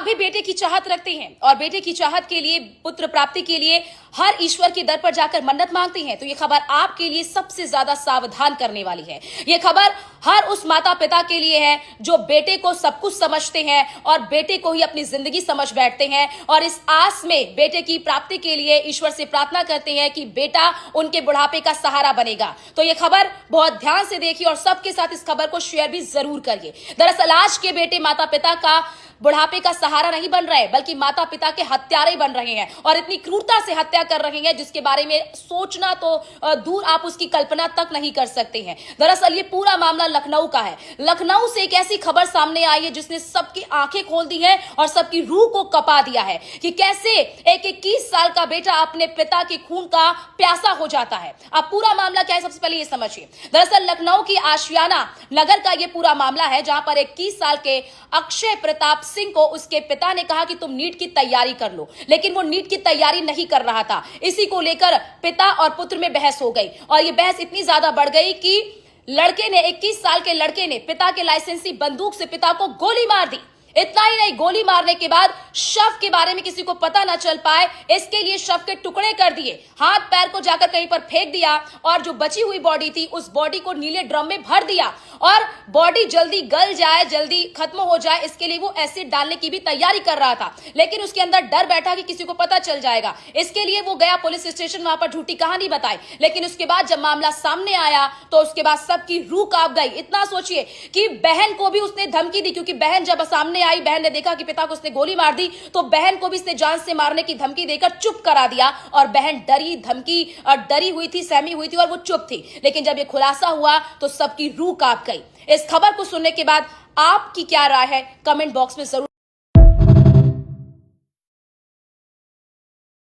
भी बेटे की चाहत रखते हैं और बेटे की चाहत के लिए, पुत्र प्राप्ति के लिए हर ईश्वर के दर पर जाकर मन्नत मांगते हैं, तो ये खबर आपके लिए सबसे ज्यादा सावधान करने वाली है। ये खबर हर उस माता पिता के लिए है जो बेटे को सब कुछ समझते हैं और बेटे को ही अपनी जिंदगी समझ बैठते हैं और इस आस में बेटे की प्राप्ति के लिए ईश्वर से प्रार्थना करते हैं कि बेटा उनके बुढ़ापे का सहारा बनेगा। तो ये खबर बहुत ध्यान से देखिए और सबके साथ इस खबर को शेयर भी जरूर करिए। दरअसल आज के बेटे माता पिता का बुढ़ापे का सहारा नहीं बन रहे, बल्कि माता पिता के हत्यारे बन रहे हैं और इतनी क्रूरता से हत्या कर रहे हैं जिसके बारे में सोचना तो दूर, आप उसकी कल्पना तक नहीं कर सकते हैं। दरअसल ये पूरा मामला लखनऊ का है। लखनऊ से एक ऐसी खबर सामने आई है जिसने सबकी आंखें खोल दी है और सबकी रूह को कपा दिया है कि कैसे एक 21 साल का बेटा अपने पिता के खून का प्यासा हो जाता है। अब पूरा मामला क्या है, सबसे पहले ये समझिए। दरअसल लखनऊ की आशियाना नगर का ये पूरा मामला है जहां पर 21 साल के अक्षय प्रताप सिंह को उसके पिता ने कहा कि तुम नीट की तैयारी कर लो, लेकिन वो नीट की तैयारी नहीं कर रहा था। इसी को लेकर पिता और पुत्र में बहस हो गई और ये बहस इतनी ज्यादा बढ़ गई कि लड़के ने, 21 साल के लड़के ने पिता के लाइसेंसी बंदूक से पिता को गोली मार दी। इतना ही नहीं, गोली मारने के बाद शव के बारे में किसी को पता ना चल पाए, इसके लिए शव के टुकड़े कर दिए, हाथ पैर को जाकर कहीं पर फेंक दिया और जो बची हुई बॉडी थी उस बॉडी को नीले ड्रम में भर दिया और बॉडी जल्दी गल जाए, जल्दी खत्म हो जाए, इसके लिए वो एसिड डालने की भी तैयारी कर रहा था। लेकिन उसके अंदर डर बैठा कि किसी को पता चल जाएगा, इसके लिए वो गया पुलिस स्टेशन, वहां पर झूठी कहानी बताई। लेकिन उसके बाद जब मामला सामने आया तो उसके बाद सबकी रूह कांप गई। इतना सोचिए कि बहन को भी उसने धमकी दी, क्योंकि बहन जब सामने आई, बहन ने देखा कि पिता को उसने गोली मार दी, तो बहन को भी इसने जान से मारने की धमकी देकर चुप करा दिया और बहन डरी हुई थी, सहमी हुई थी और वो चुप थी। लेकिन जब ये खुलासा हुआ तो सबकी रूह कांप गई। इस खबर को सुनने के बाद आपकी क्या राय है, कमेंट बॉक्स में जरूर